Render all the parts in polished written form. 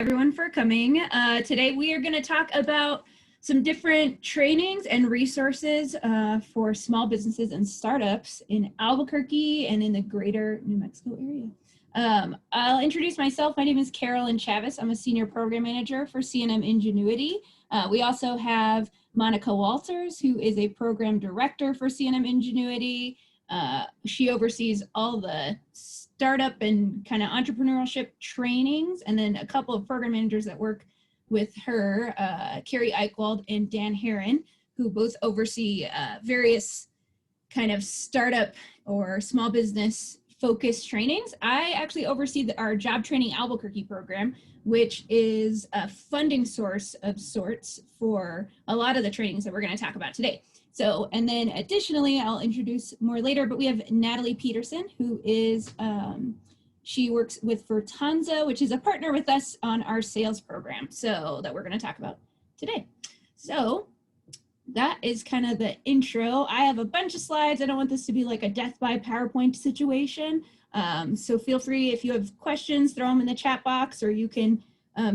Everyone for coming. Today we are going to talk about some different trainings and resources for small businesses and startups in Albuquerque and in the greater New Mexico area. I'll introduce myself. My name is Carolyn Chavez. I'm a senior program manager for CNM Ingenuity. We also have Monica Walters, who is a program director for CNM Ingenuity. She oversees all the startup and kind of entrepreneurship trainings, and then a couple of program managers that work with her, Carrie Eichwald and Dan Heron, who both oversee various kind of startup or small business focused trainings. I actually oversee our job training Albuquerque program, which is a funding source of sorts for a lot of the trainings that we're going to talk about today. So, and then additionally, I'll introduce more later, but we have Natalie Peterson, who is, she works with Virtanza, which is a partner with us on our sales program, so that we're going to talk about today. So that is kind of the intro. I have a bunch of slides. I don't want this to be like a death by PowerPoint situation. So feel free, if you have questions, throw them in the chat box, or you can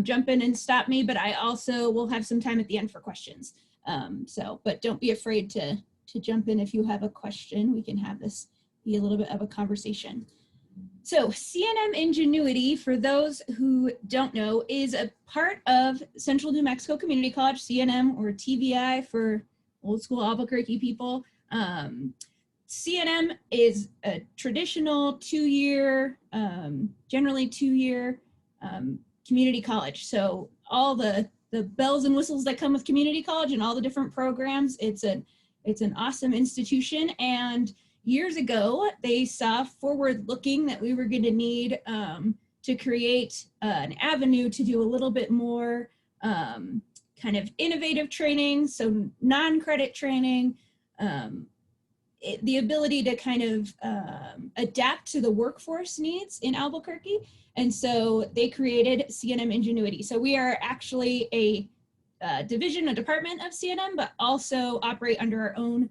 jump in and stop me, but I also will have some time at the end for questions. But don't be afraid to jump in if you have a question. We can have this be a little bit of a conversation. So CNM Ingenuity, for those who don't know, is a part of Central New Mexico Community College, CNM, or TVI for old school Albuquerque people. CNM is a traditional two-year, generally two-year community college. So all the bells and whistles that come with community college and all the different programs, it's an awesome institution. And years ago, they saw forward looking that we were going to need to create an avenue to do a little bit more kind of innovative training, so non-credit training, the ability to kind of adapt to the workforce needs in Albuquerque. And so they created CNM Ingenuity. So we are actually a division, a department of CNM, but also operate under our own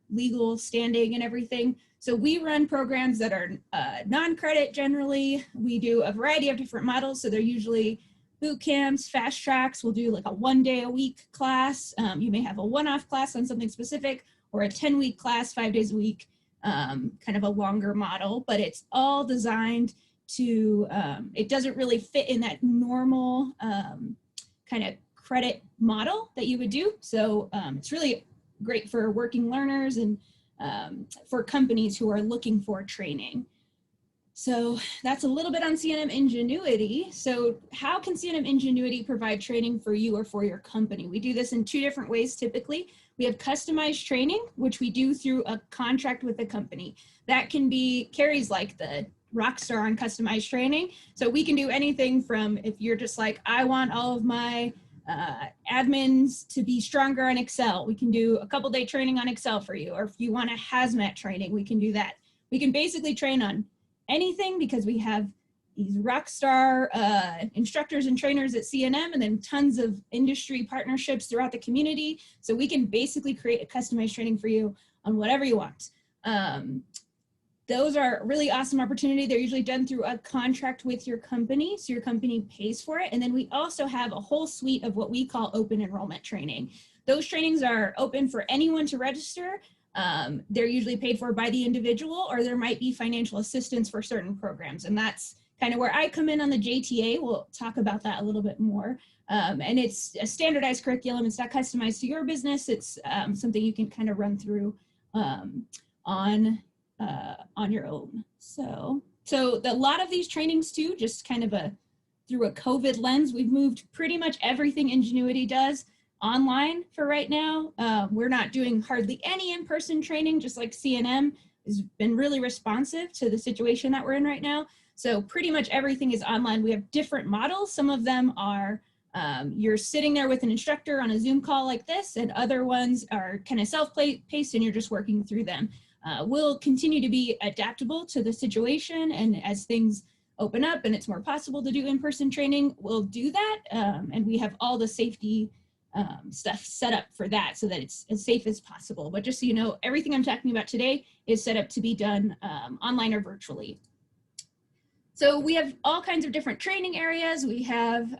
legal standing and everything. So we run programs that are non-credit generally. We do a variety of different models. So they're usually boot camps, fast tracks. We'll do like a 1 day a week class. You may have a one-off class on something specific, or a 10-week class, 5 days a week, kind of a longer model, but it's all designed to, it doesn't really fit in that normal kind of credit model that you would do. So it's really great for working learners and for companies who are looking for training. So that's a little bit on CNM Ingenuity. So how can CNM Ingenuity provide training for you or for your company? We do this in 2 different ways typically. We have customized training, which we do through a contract with a company. That can be, Carrie's like the rock star on customized training. So we can do anything from, if you're just like, I want all of my admins to be stronger on Excel, we can do a couple-day training on Excel for you. Or if you want a hazmat training, we can do that. We can basically train on anything because we have these rock star instructors and trainers at CNM, and then tons of industry partnerships throughout the community. So we can basically create a customized training for you on whatever you want. Those are a really awesome opportunity. They're usually done through a contract with your company, so your company pays for it. And then we also have a whole suite of what we call open enrollment training. Those trainings are open for anyone to register. They're usually paid for by the individual, or there might be financial assistance for certain programs. And that's kind of where I come in on the JTA. We'll talk about that a little bit more. And it's a standardized curriculum. It's not customized to your business. It's something you can kind of run through on your own. So a lot of these trainings too, just kind of through a COVID lens, we've moved pretty much everything Ingenuity does online for right now. We're not doing hardly any in-person training, just like CNM has been really responsive to the situation that we're in right now. So pretty much everything is online. We have different models. Some of them are you're sitting there with an instructor on a Zoom call like this, and other ones are kind of self-paced and you're just working through them. We'll continue to be adaptable to the situation, and as things open up and it's more possible to do in-person training, we'll do that. And we have all the safety stuff set up for that so that it's as safe as possible. But just so you know, everything I'm talking about today is set up to be done online or virtually. So we have all kinds of different training areas. We have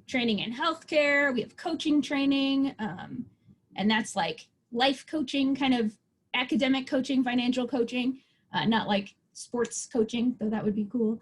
training in healthcare, we have coaching training, and that's like life coaching, kind of academic coaching, financial coaching, not like sports coaching, though that would be cool.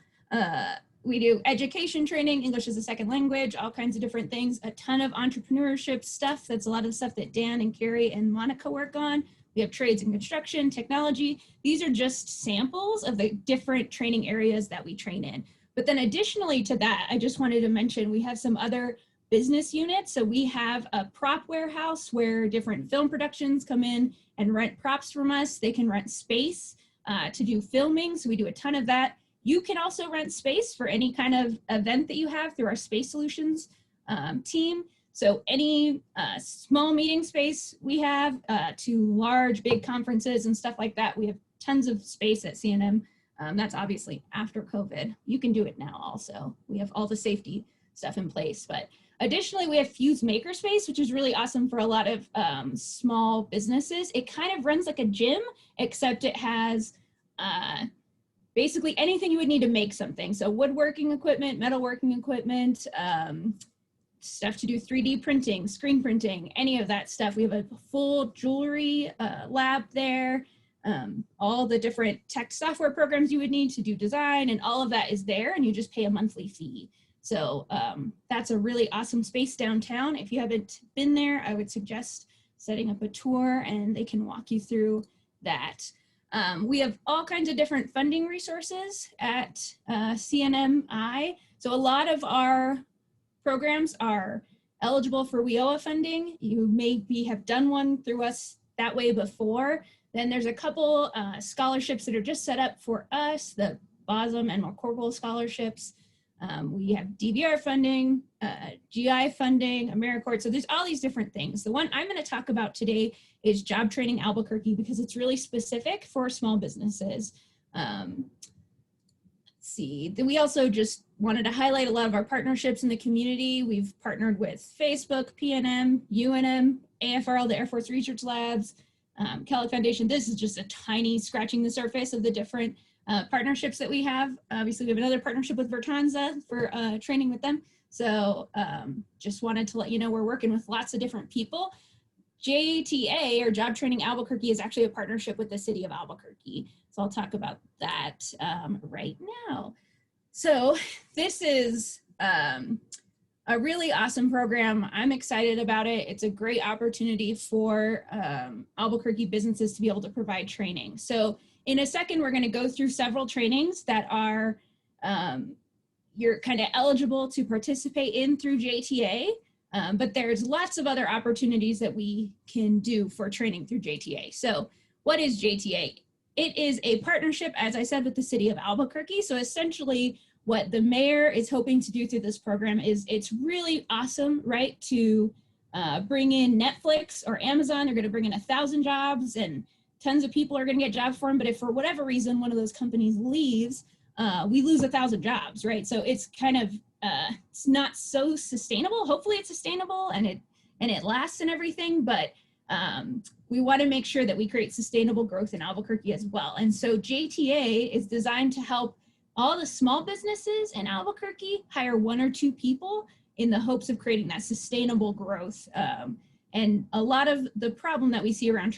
We do education training, English as a second language, all kinds of different things, a ton of entrepreneurship stuff. That's a lot of the stuff that Dan and Carrie and Monica work on. We have trades and construction, technology. These are just samples of the different training areas that we train in. But then additionally to that, I just wanted to mention we have some other business units. So we have a prop warehouse where different film productions come in and rent props from us. They can rent space to do filming. So we do a ton of that. You can also rent space for any kind of event that you have through our Space Solutions team. So any small meeting space we have to large, big conferences and stuff like that, we have tons of space at CNM. That's obviously after COVID. You can do it now also. We have all the safety stuff in place. But additionally, we have Fuse Makerspace, which is really awesome for a lot of small businesses. It kind of runs like a gym, except it has basically anything you would need to make something. So woodworking equipment, metalworking equipment, stuff to do 3D printing, screen printing, any of that stuff. We have a full jewelry lab there, all the different tech software programs you would need to do design, and all of that is there, and you just pay a monthly fee. So that's a really awesome space downtown. If you haven't been there, I would suggest setting up a tour and they can walk you through that. We have all kinds of different funding resources at CNMI. So a lot of our programs are eligible for WIOA funding. You maybe have done one through us that way before. Then there's a couple scholarships that are just set up for us, the BOSM and McCorville scholarships. We have DVR funding, GI funding, AmeriCorps. So there's all these different things. The one I'm going to talk about today is Job Training Albuquerque because it's really specific for small businesses. Let's see. We also just wanted to highlight a lot of our partnerships in the community. We've partnered with Facebook, PNM, UNM, AFRL, the Air Force Research Labs, Kellogg Foundation. This is just a tiny scratching the surface of the different partnerships that we have. Obviously, we have another partnership with Virtanza for training with them. So just wanted to let you know we're working with lots of different people. JTA, or Job Training Albuquerque, is actually a partnership with the city of Albuquerque. So I'll talk about that right now. So this is a really awesome program. I'm excited about it. It's a great opportunity for Albuquerque businesses to be able to provide training. So in a second, we're going to go through several trainings that are you're kind of eligible to participate in through JTA, but there's lots of other opportunities that we can do for training through JTA. So what is JTA? It is a partnership, as I said, with the city of Albuquerque. So essentially what the mayor is hoping to do through this program is it's really awesome, right, to bring in Netflix or Amazon. They're going to bring in 1,000 jobs and tons of people are going to get jobs for them. But if for whatever reason one of those companies leaves, we lose 1,000 jobs, right? So it's kind of it's not so sustainable. Hopefully it's sustainable and it lasts and everything, but we want to make sure that we create sustainable growth in Albuquerque as well. And so JTA is designed to help all the small businesses in Albuquerque hire 1 or 2 people in the hopes of creating that sustainable growth. And a lot of the problem that we see around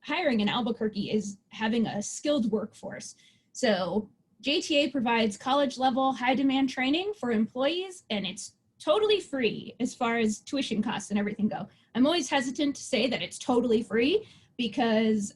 hiring in Albuquerque is having a skilled workforce. So JTA provides college level high demand training for employees, and it's totally free as far as tuition costs and everything go. I'm always hesitant to say that it's totally free because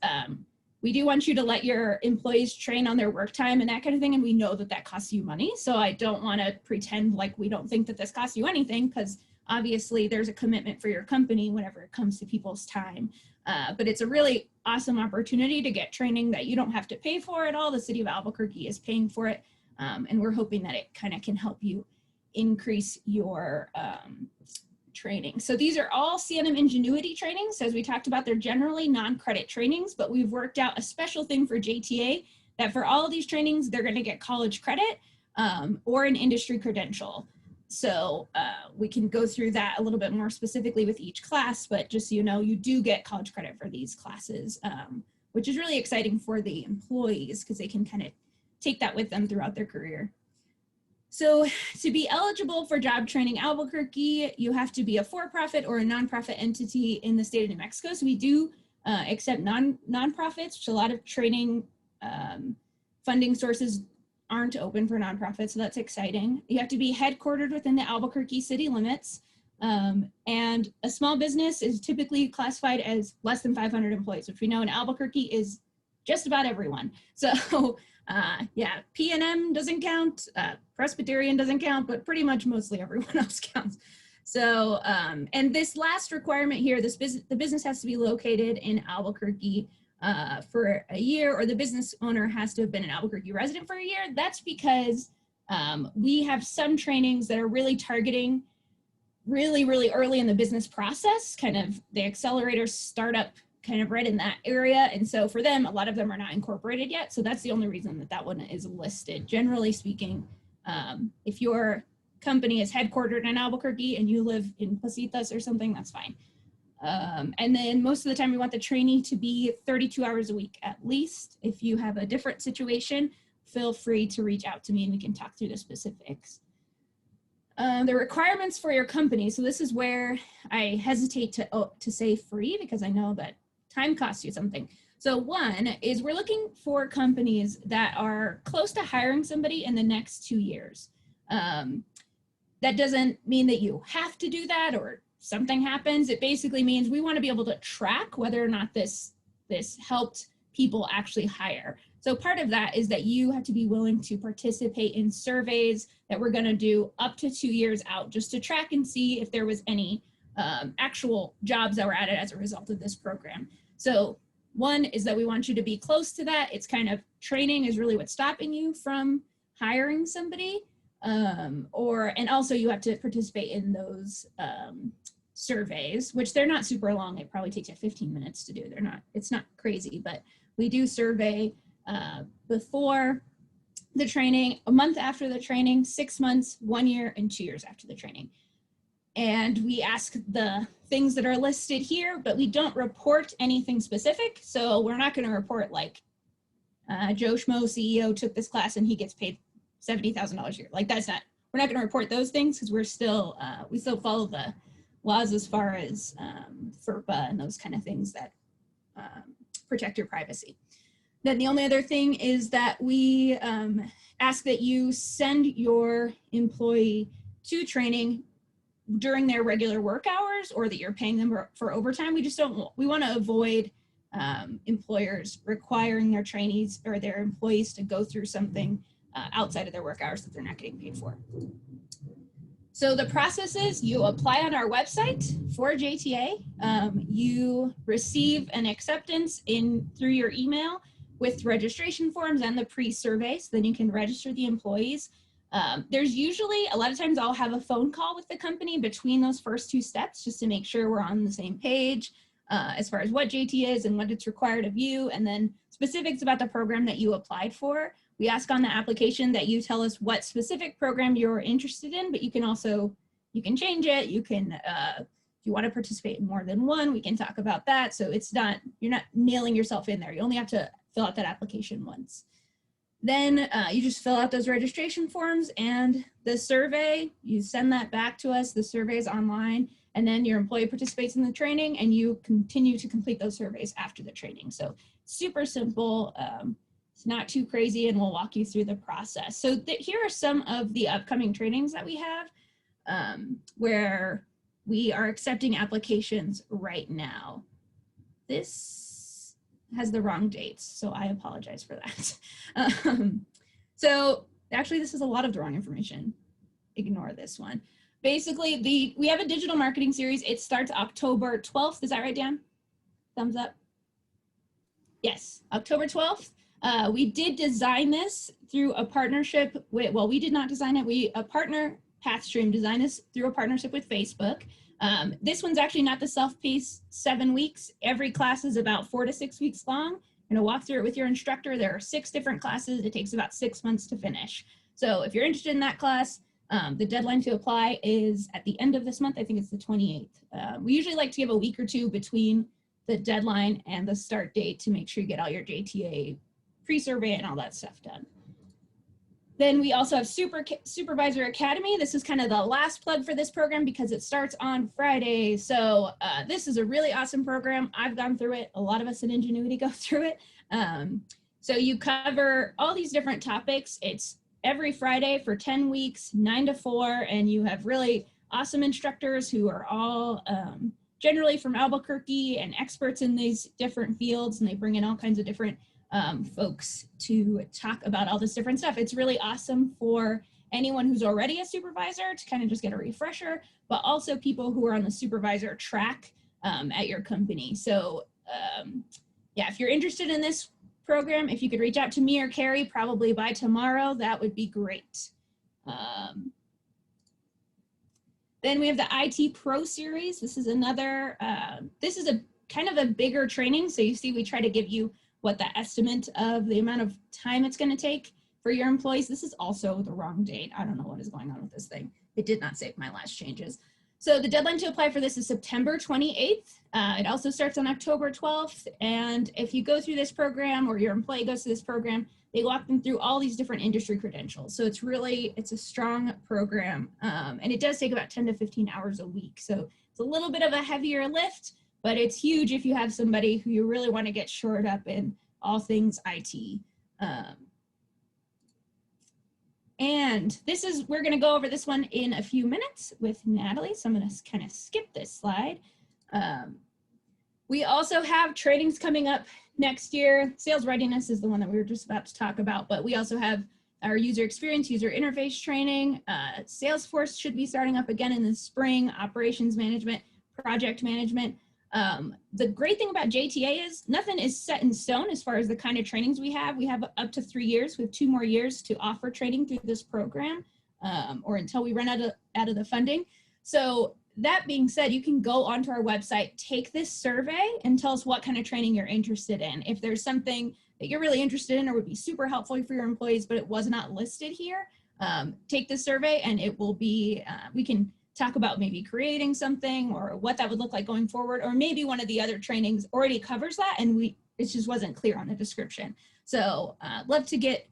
we do want you to let your employees train on their work time and that kind of thing. And we know that that costs you money. So I don't want to pretend like we don't think that this costs you anything, because obviously there's a commitment for your company whenever it comes to people's time. But it's a really awesome opportunity to get training that you don't have to pay for at all. The city of Albuquerque is paying for it. And we're hoping that it kind of can help you increase your training. So these are all CNM Ingenuity trainings. So as we talked about, they're generally non-credit trainings, but we've worked out a special thing for JTA that for all of these trainings, they're going to get college credit or an industry credential. So we can go through that a little bit more specifically with each class, but just so you know, you do get college credit for these classes, which is really exciting for the employees because they can kind of take that with them throughout their career. So to be eligible for job training Albuquerque, you have to be a for-profit or a nonprofit entity in the state of New Mexico. So we do accept nonprofits, which a lot of training funding sources aren't open for nonprofits, so that's exciting. You have to be headquartered within the Albuquerque city limits, and a small business is typically classified as less than 500 employees, which we know in Albuquerque is just about everyone. So yeah, PNM doesn't count, Presbyterian doesn't count, but pretty much mostly everyone else counts. So, and this last requirement here, the business has to be located in Albuquerque for a year, or the business owner has to have been an Albuquerque resident for a year. That's because we have some trainings that are really targeting really early in the business process, kind of the accelerator startup kind of right in that area. And so for them, a lot of them are not incorporated yet. So that's the only reason that that one is listed. Generally speaking, if your company is headquartered in Albuquerque and you live in Placitas or something, that's fine. And then most of the time we want the trainee to be 32 hours a week at least. If you have a different situation, feel free to reach out to me and we can talk through the specifics. The requirements for your company. So this is where I hesitate to say free, because I know that time costs you something. So one is we're looking for companies that are close to hiring somebody in the next 2 years. That doesn't mean that you have to do that or something happens. It basically means we want to be able to track whether or not this helped people actually hire. So part of that is that you have to be willing to participate in surveys that we're going to do up to 2 years out, just to track and see if there was any actual jobs that were added as a result of this program. So one is that we want you to be close to that. It's kind of training is really what's stopping you from hiring somebody. And also you have to participate in those surveys, which they're not super long. It probably takes you 15 minutes to do. It's not crazy, but we do survey before the training, a month after the training, 6 months, 1 year, and 2 years after the training. And we ask the things that are listed here, but we don't report anything specific. So we're not going to report like Joe Schmo CEO took this class and he gets paid $70,000 a year. Like we're not going to report those things because we're still, we still follow the laws as far as FERPA and those kind of things that protect your privacy. Then the only other thing is that we ask that you send your employee to training during their regular work hours, or that you're paying them for overtime. We want to avoid employers requiring their trainees or their employees to go through something outside of their work hours that they're not getting paid for. So the process is you apply on our website for JTA. You receive an acceptance through your email with registration forms and the pre-survey, so then you can register the employees. There's usually, a lot of times I'll have a phone call with the company between those first 2 steps just to make sure we're on the same page as far as what JT is and what it's required of you, and then specifics about the program that you applied for. We ask on the application that you tell us what specific program you're interested in, but you can change it. You can, if you want to participate in more than one, we can talk about that. So you're not nailing yourself in there. You only have to fill out that application once. Then you just fill out those registration forms and the survey, you send that back to us. The survey is online, and then your employee participates in the training and you continue to complete those surveys after the training. So super simple. It's not too crazy, and we'll walk you through the process. So here are some of the upcoming trainings that we have where we are accepting applications right now. This has the wrong dates, so I apologize for that. So actually, this is a lot of the wrong information. Ignore this one. Basically, we have a digital marketing series. It starts October 12th. Is that right, Dan? Thumbs up. Yes, October 12th. We did design this through a partnership with, well, we did not design it. A partner, Pathstream, designed this through a partnership with Facebook. This one's actually not the self-paced 7 weeks. Every class is about 4 to 6 weeks long. You're gonna walk through it with your instructor. There are 6 different classes. It takes about 6 months to finish. So if you're interested in that class, the deadline to apply is at the end of this month. I think it's the 28th. We usually like to give a week or 2 between the deadline and the start date to make sure you get all your JTA pre-survey and all that stuff done. Then we also have Supervisor Academy. This is kind of the last plug for this program because it starts on Friday. So this is a really awesome program. I've gone through it. A lot of us in Ingenuity go through it. So you cover all these different topics. It's every Friday for 10 weeks, 9 to 4, and you have really awesome instructors who are all generally from Albuquerque and experts in these different fields, and they bring in all kinds of different folks to talk about all this different stuff. It's really awesome for anyone who's already a supervisor to kind of just get a refresher, but also people who are on the supervisor track at your company. So yeah, if you're interested in this program, if you could reach out to me or Carrie probably by tomorrow, that would be great. Then we have the IT Pro Series. This is another, this is a kind of a bigger training. So you see, we try to give you what the estimate of the amount of time it's going to take for your employees. This is also the wrong date. I don't know what is going on with this thing. It did not save my last changes. So the deadline to apply for this is September 28th. It also starts on October 12th. And if you go through this program or your employee goes through this program, they walk them through all these different industry credentials. So it's really, it's a strong program. And it does take about 10 to 15 hours a week. So it's a little bit of a heavier lift, but it's huge if you have somebody who you really want to get shored up in all things IT. And this is, we're going to go over this one in a few minutes with Natalie. So I'm going to kind of skip this slide. We also have trainings coming up next year. Sales readiness is the one that we were just about to talk about, but we also have our user experience, user interface training. Salesforce should be starting up again in the spring, operations management, project management. The great thing about JTA is nothing is set in stone as far as the kind of trainings we have. We have up to 3 years. We have 2 more years to offer training through this program, or until we run out of the funding. So that being said, you can go onto our website, take this survey, and tell us what kind of training you're interested in. If there's something that you're really interested in or would be super helpful for your employees, but it was not listed here, take this survey and it will be, we can talk about maybe creating something or what that would look like going forward, or maybe one of the other trainings already covers that and it just wasn't clear on the description. So love to give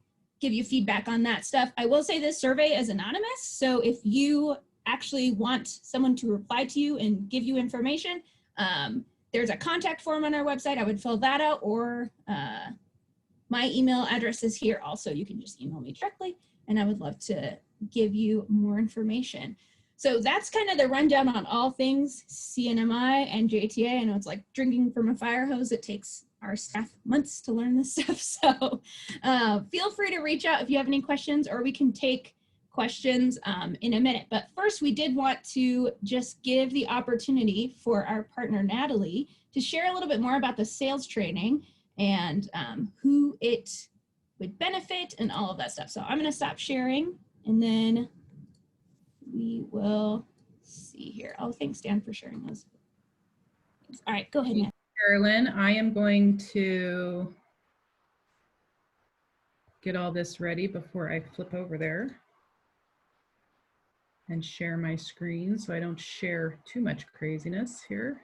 you feedback on that stuff. I will say this survey is anonymous. So if you actually want someone to reply to you and give you information, there's a contact form on our website. I would fill that out, or my email address is here also. You can just email me directly and I would love to give you more information. So that's kind of the rundown on all things CNMI and JTA. I know it's like drinking from a fire hose. It takes our staff months to learn this stuff. So feel free to reach out if you have any questions, or we can take questions in a minute. But first, we did want to just give the opportunity for our partner, Natalie, to share a little bit more about the sales training and who it would benefit and all of that stuff. So I'm going to stop sharing and then we will see here. Oh, thanks, Dan, for sharing those. All right, go ahead, Natalie. Carolyn, I am going to get all this ready before I flip over there and share my screen so I don't share too much craziness here.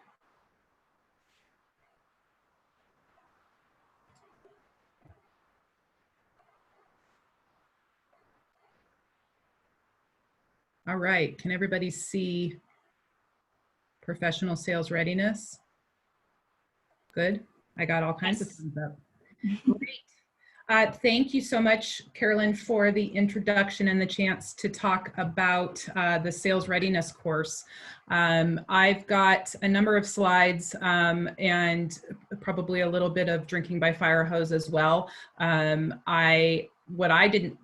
All right, can everybody see professional sales readiness? Good, I got all kinds of thumbs up. Great. Thank you so much, Carolyn, for the introduction and the chance to talk about the sales readiness course. I've got a number of slides and probably a little bit of drinking by fire hose as well. What I didn't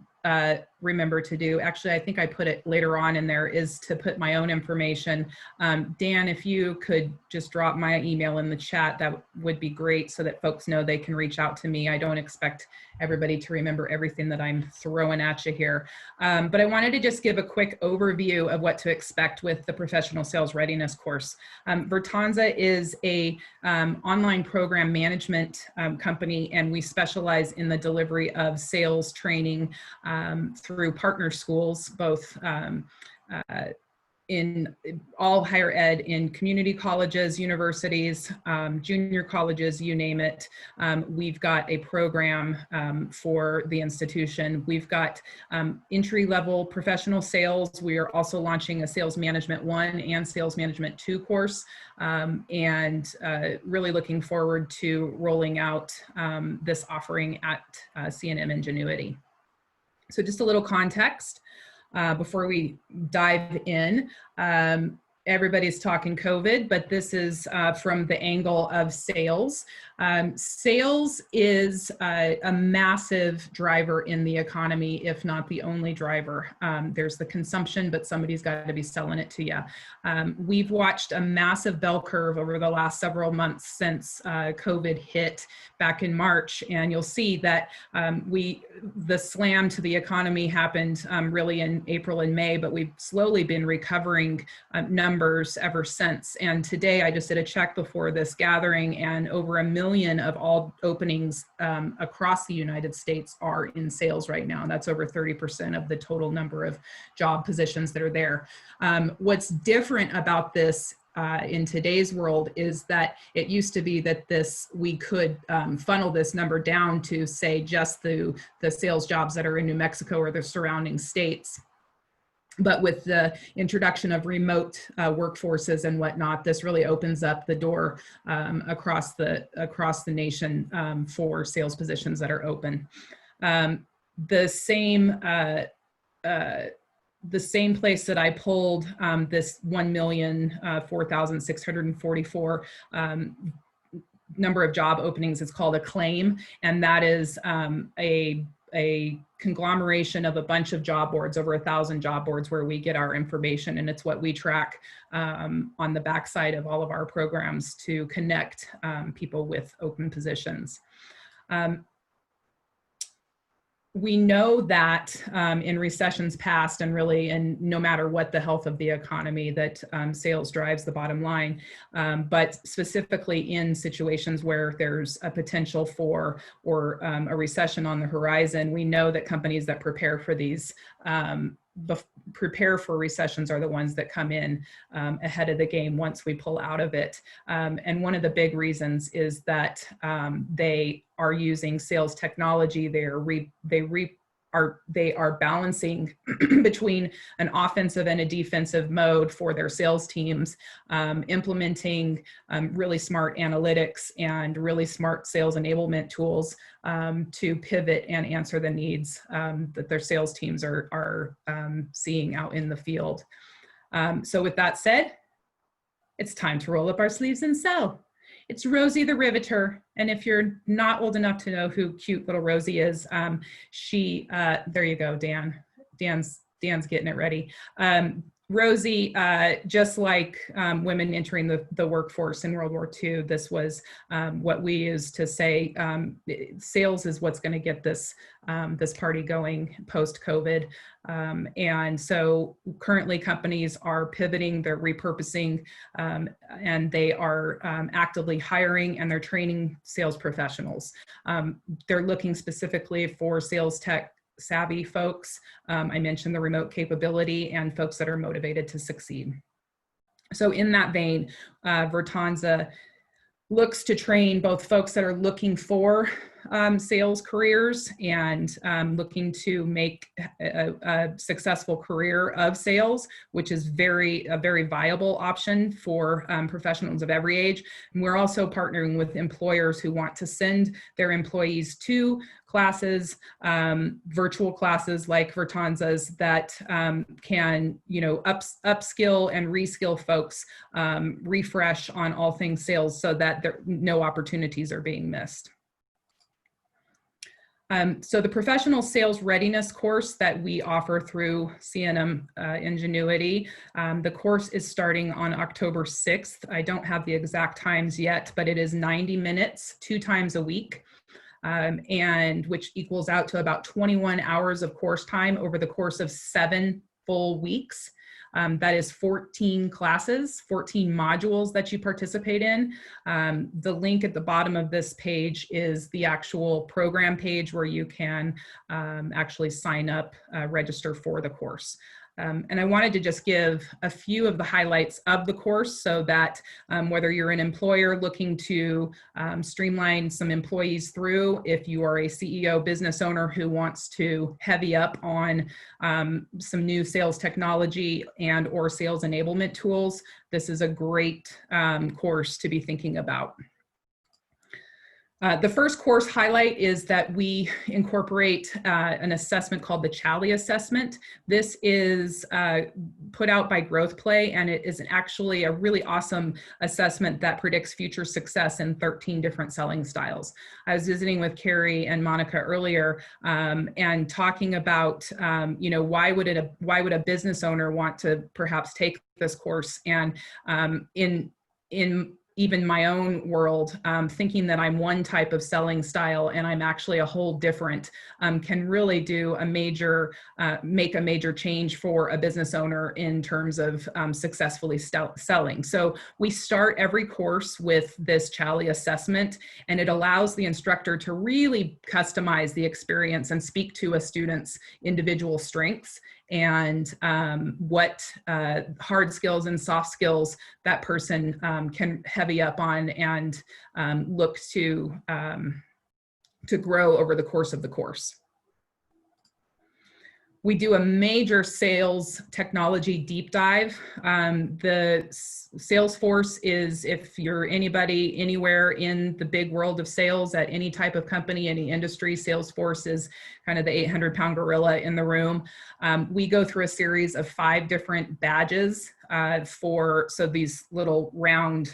remember to do, actually I think I put it later on in there, is to put my own information. Dan, if you could just drop my email in the chat, that would be great so that folks know they can reach out to me. I don't expect everybody to remember everything that I'm throwing at you here. But I wanted to just give a quick overview of what to expect with the professional sales readiness course. Virtanza is a online program management company, and we specialize in the delivery of sales training through partner schools, both in all higher ed, in community colleges, universities, junior colleges, you name it. We've got a program for the institution. We've got entry-level professional sales. We are also launching a Sales Management 1 and Sales Management 2 course, and really looking forward to rolling out this offering at CNM Ingenuity. So just a little context. Before we dive in, everybody's talking COVID, but this is from the angle of sales. Sales is a massive driver in the economy, if not the only driver. There's the consumption, but somebody's got to be selling it to you. We've watched a massive bell curve over the last several months since COVID hit back in March, and you'll see that the slam to the economy happened really in April and May, but we've slowly been recovering numbers ever since. And today I just did a check before this gathering, and over 1 million of all openings across the United States are in sales right now. And that's over 30% of the total number of job positions that are there. What's different about this in today's world is that it used to be that we could funnel this number down to, say, just the sales jobs that are in New Mexico or the surrounding states. But with the introduction of remote workforces and whatnot, this really opens up the door across the nation for sales positions that are open. The same place that I pulled this 1,004,644 number of job openings is called a claim, and that is a conglomeration of a bunch of job boards, over 1,000 job boards, where we get our information, and it's what we track on the backside of all of our programs to connect people with open positions. We know that in recessions past, and really, and no matter what the health of the economy, that sales drives the bottom line. But specifically in situations where there's a potential for or a recession on the horizon, we know that companies that prepare for these prepare for recessions are the ones that come in ahead of the game once we pull out of it. And one of the big reasons is that they are using sales technology. They are balancing between an offensive and a defensive mode for their sales teams, implementing really smart analytics and really smart sales enablement tools to pivot and answer the needs that their sales teams are seeing out in the field. So with that said, it's time to roll up our sleeves and sell. It's Rosie the Riveter. And if you're not old enough to know who cute little Rosie is, there you go, Dan. Dan's getting it ready. Rosie, just like women entering the workforce in World War II, this was what we used to say, sales is what's going to get this party going post-COVID. And so currently companies are pivoting, they're repurposing, and they are actively hiring, and they're training sales professionals. They're looking specifically for sales tech savvy folks. I mentioned the remote capability, and folks that are motivated to succeed. So in that vein, Virtanza looks to train both folks that are looking for sales careers and looking to make a successful career of sales, which is a very viable option for professionals of every age. And we're also partnering with employers who want to send their employees to classes, virtual classes like Virtanza's that can, upskill and reskill folks, refresh on all things sales so that no opportunities are being missed. So the professional sales readiness course that we offer through CNM Ingenuity, the course is starting on October 6th. I don't have the exact times yet, but it is 90 minutes, 2 times a week. And which equals out to about 21 hours of course time over the course of 7 full weeks. That is 14 classes, 14 modules that you participate in. The link at the bottom of this page is the actual program page where you can actually sign up, register for the course. And I wanted to just give a few of the highlights of the course so that whether you're an employer looking to streamline some employees through, if you are a CEO business owner who wants to heavy up on some new sales technology and or sales enablement tools, this is a great course to be thinking about. The first course highlight is that we incorporate an assessment called the Charly Assessment. This is put out by Growth Play, and it is actually a really awesome assessment that predicts future success in 13 different selling styles. I was visiting with Carrie and Monica earlier and talking about, you know, why would a business owner want to perhaps take this course? And in even my own world, thinking that I'm one type of selling style and I'm actually a whole different, can really do a major, make a major change for a business owner in terms of successfully selling. So we start every course with this Charly Assessment, and it allows the instructor to really customize the experience and speak to a student's individual strengths and what hard skills and soft skills that person can heavy up on and look to grow over the course of the course. We do a major sales technology deep dive. The Salesforce is, if you're anybody anywhere in the big world of sales at any type of company, any industry, Salesforce is kind of the 800-pound gorilla in the room. We go through a series of 5 different badges so these little round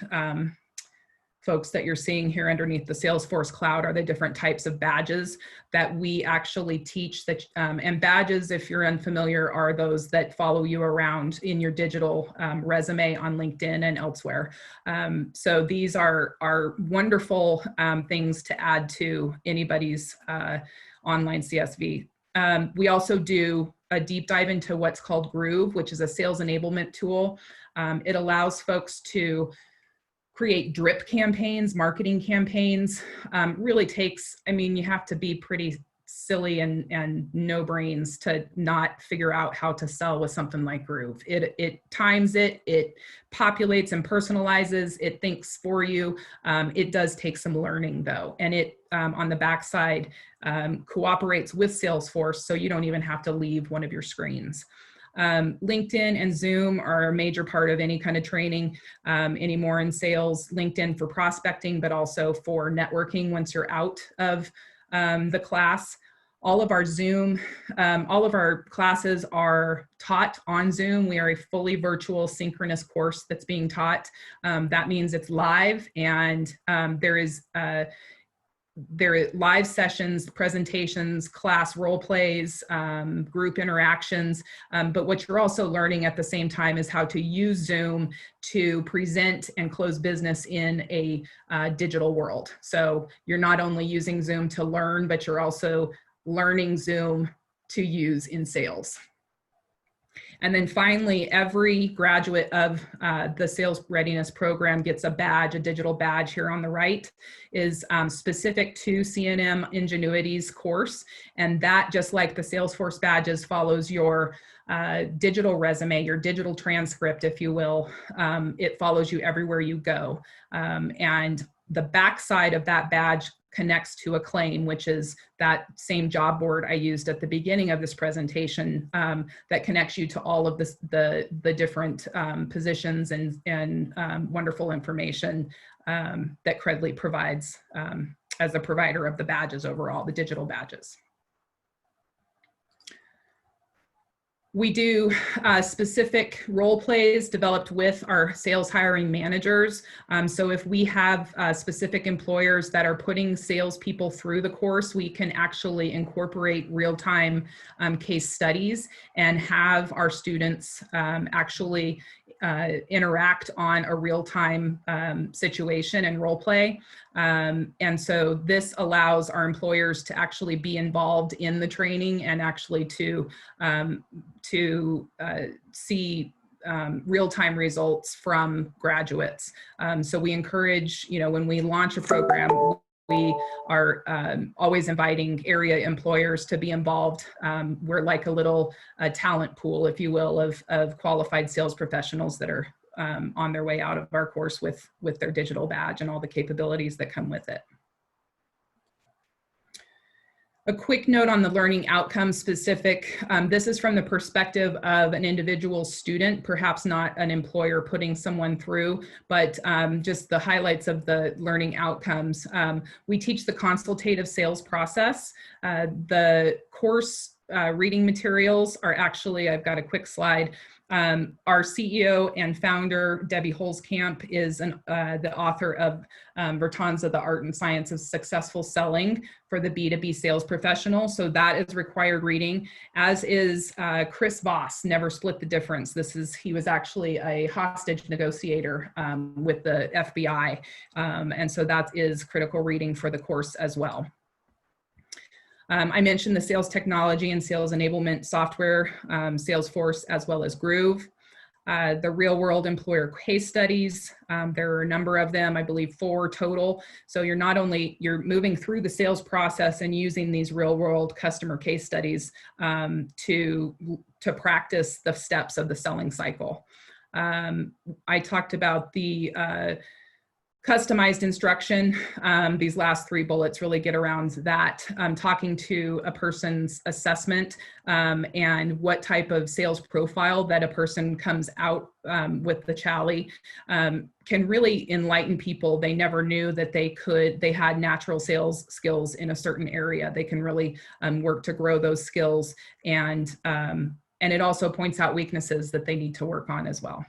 folks that you're seeing here underneath the Salesforce cloud are the different types of badges that we actually teach. That and badges, if you're unfamiliar, are those that follow you around in your digital resume on LinkedIn and elsewhere. So these are wonderful things to add to anybody's online CSV. We also do a deep dive into what's called Groove, which is a sales enablement tool. It allows folks to create drip campaigns, marketing campaigns. Really takes, I mean, you have to be pretty silly and no brains to not figure out how to sell with something like Groove. It times it, it populates and personalizes, it thinks for you. It does take some learning though. And it, on the backside, cooperates with Salesforce, so you don't even have to leave one of your screens. LinkedIn and Zoom are a major part of any kind of training anymore in sales. LinkedIn for prospecting, but also for networking once you're out of the class. All of our Zoom, all of our classes are taught on Zoom. We are a fully virtual synchronous course that's being taught. That means it's live, and there are live sessions, presentations, class role plays, group interactions. But what you're also learning at the same time is how to use Zoom to present and close business in a digital world. So you're not only using Zoom to learn, but you're also learning Zoom to use in sales. And then finally, every graduate of the Sales Readiness program gets a badge, a digital badge here on the right, is specific to CNM Ingenuity's course. And that, just like the Salesforce badges, follows your digital resume, your digital transcript, if you will. It follows you everywhere you go. And the backside of that badge connects to a claim, which is that same job board I used at the beginning of this presentation, that connects you to all of the different positions and wonderful information that Credly provides as a provider of the badges overall, the digital badges. We do specific role plays developed with our sales hiring managers. So if we have specific employers that are putting salespeople through the course, we can actually incorporate real-time case studies and have our students actually interact on a real-time situation and role play. And so this allows our employers to actually be involved in the training and actually to see real-time results from graduates. So we encourage, you know, when we launch a program, we are always inviting area employers to be involved. We're like a little talent pool, if you will, of qualified sales professionals that are on their way out of our course with their digital badge and all the capabilities that come with it. A quick note on the learning outcome specific. This is from the perspective of an individual student, perhaps not an employer putting someone through, but just the highlights of the learning outcomes. We teach the consultative sales process. The course reading materials are actually, I've got a quick slide. Our CEO and founder, Debbie Holzkamp, is the author of Virtanza, the Art and Science of Successful Selling for the B2B sales professional. So that is required reading, as is Chris Voss, Never Split the Difference. He was actually a hostage negotiator with the FBI. And so that is critical reading for the course as well. I mentioned the sales technology and sales enablement software, Salesforce, as well as Groove. The real world employer case studies, there are a number of them, I believe 4 total. So you're moving through the sales process and using these real world customer case studies to practice the steps of the selling cycle. I talked about the customized instruction. These last 3 bullets really get around that. Talking to a person's assessment and what type of sales profile that a person comes out with the Charly can really enlighten people. They never knew that they had natural sales skills in a certain area. They can really work to grow those skills, and it also points out weaknesses that they need to work on as well.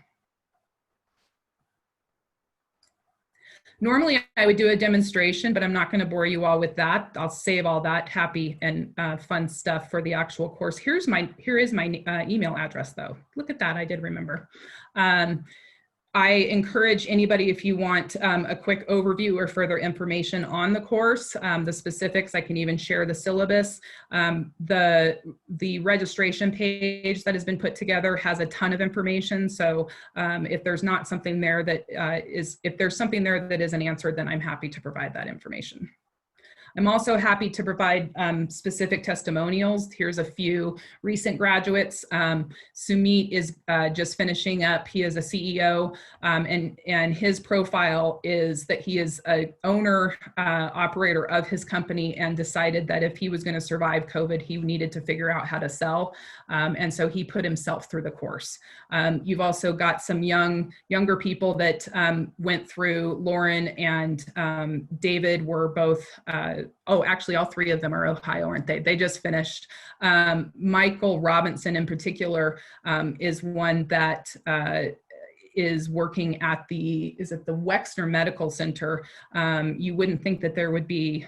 Normally I would do a demonstration, but I'm not going to bore you all with that. I'll save all that happy and fun stuff for the actual course. Here is my email address though. Look at that, I did remember. I encourage anybody, if you want a quick overview or further information on the course, the specifics, I can even share the syllabus. The registration page that has been put together has a ton of information. So if there's not something there that if there's something there that isn't answered, then I'm happy to provide that information. I'm also happy to provide specific testimonials. Here's a few recent graduates. Sumit is just finishing up. He is a CEO, and his profile is that he is an owner, operator of his company, and decided that if he was going to survive COVID, he needed to figure out how to sell. And so he put himself through the course. You've also got some younger people that went through. Lauren and David were both actually all 3 of them are Ohio, aren't they? They just finished. Michael Robinson in particular is one that is working at the Wexner Medical Center. You wouldn't think that there would be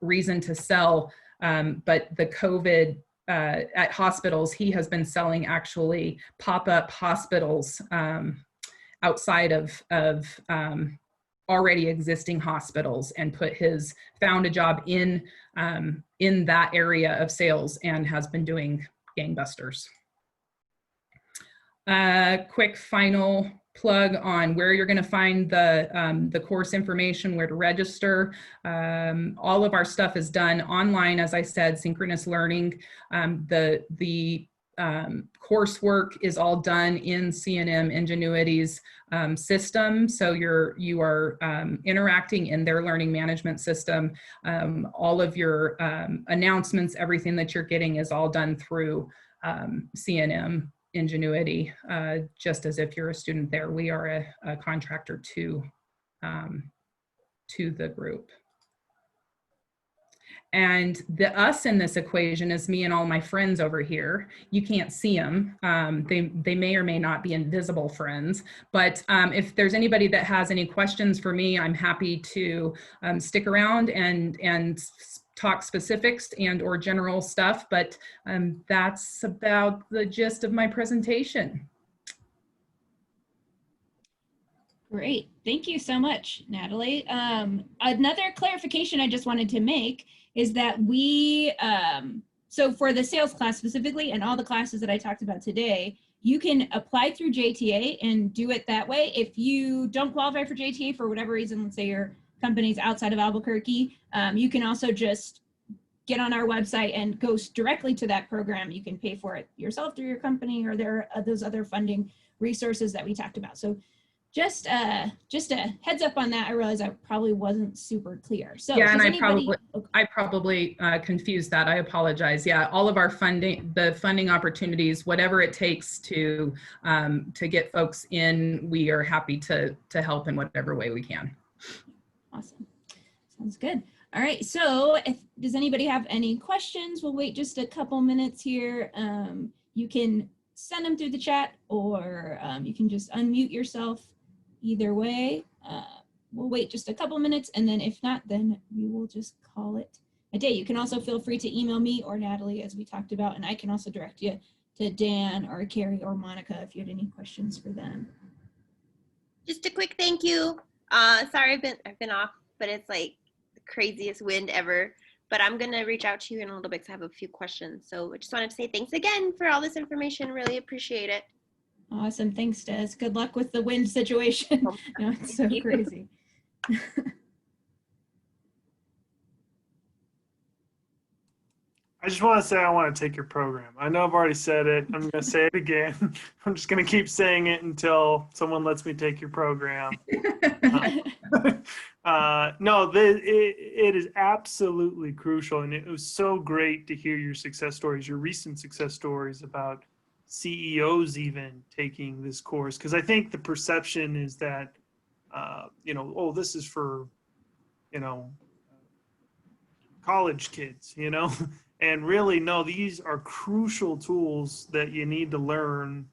reason to sell, but the COVID at hospitals, he has been selling actually pop-up hospitals outside of already existing hospitals, and found a job in that area of sales and has been doing gangbusters. Quick final plug on where you're going to find the course information, where to register. All of our stuff is done online, as I said, synchronous learning. The coursework is all done in CNM Ingenuity's system. So you are interacting in their learning management system. All of your announcements, everything that you're getting is all done through CNM Ingenuity, just as if you're a student there. We are a contractor to the group. And the us in this equation is me and all my friends over here. You can't see them. They may or may not be invisible friends, but if there's anybody that has any questions for me, I'm happy to stick around and talk specifics and or general stuff, but that's about the gist of my presentation. Great. Thank you so much, Natalie. Another clarification I just wanted to make is that so for the sales class specifically, and all the classes that I talked about today, you can apply through JTA and do it that way. If you don't qualify for JTA for whatever reason, let's say you're companies outside of Albuquerque. You can also just get on our website and go directly to that program. You can pay for it yourself through your company, or there are those other funding resources that we talked about. So just a heads up on that. I realize I probably wasn't super clear. So yeah, and anybody, I probably confused that. I apologize. Yeah, all of our funding, the funding opportunities, whatever it takes to get folks in, we are happy to help in whatever way we can. Awesome. Sounds good. All right. So does anybody have any questions? We'll wait just a couple minutes here. You can send them through the chat, or you can just unmute yourself. Either way, we'll wait just a couple minutes, and then if not, then we will just call it a day. You can also feel free to email me or Natalie, as we talked about, and I can also direct you to Dan or Carrie or Monica if you had any questions for them. Just a quick thank you. Sorry, I've been off, but it's like the craziest wind ever. But I'm gonna reach out to you in a little bit because I have a few questions. So I just wanted to say thanks again for all this information. Really appreciate it. Awesome. Thanks, Des. Good luck with the wind situation. No, it's so crazy. I just want to say I want to take your program. I know I've already said it. I'm going to say it again. I'm just going to keep saying it until someone lets me take your program. No, it is absolutely crucial. And it was so great to hear your success stories, your recent success stories about CEOs even taking this course. Because I think the perception is that, oh, this is for, college kids, And really, no, these are crucial tools that you need to learn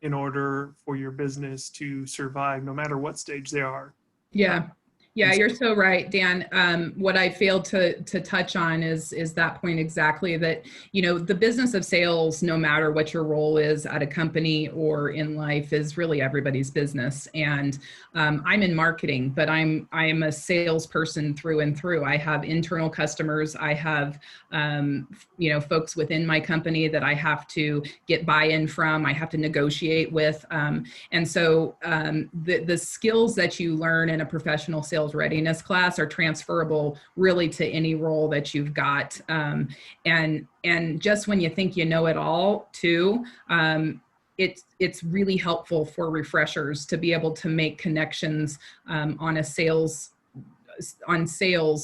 in order for your business to survive, no matter what stage they are. Yeah. Yeah, you're so right, Dan. What I failed to touch on is that point exactly, that, the business of sales, no matter what your role is at a company or in life, is really everybody's business. And I'm in marketing, but I am a salesperson through and through. I have internal customers. I have, folks within my company that I have to get buy-in from. I have to negotiate with. And so the skills that you learn in a professional sales readiness class are transferable really to any role that you've got. And just when you think you know it all too, it's really helpful for refreshers to be able to make connections on sales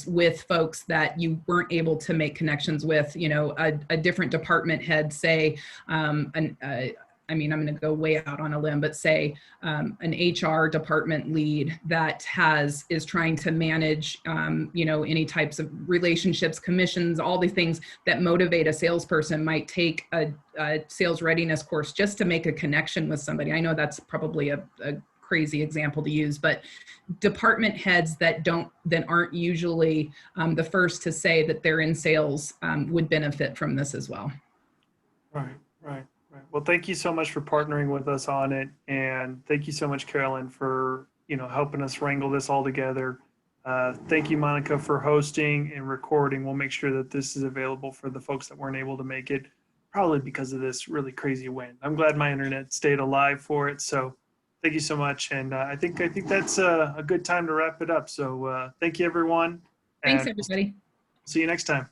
with folks that you weren't able to make connections with, a different department head, say, I'm going to go way out on a limb, but say an HR department lead that is trying to manage, any types of relationships, commissions, all the things that motivate a salesperson, might take a sales readiness course just to make a connection with somebody. I know that's probably a crazy example to use, but department heads that aren't usually the first to say that they're in sales would benefit from this as well. Right. Well, thank you so much for partnering with us on it. And thank you so much, Carolyn, for, helping us wrangle this all together. Thank you, Monica, for hosting and recording. We'll make sure that this is available for the folks that weren't able to make it, probably because of this really crazy wind. I'm glad my internet stayed alive for it. So thank you so much. And I think that's a good time to wrap it up. So thank you, everyone. Thanks, everybody. See you next time.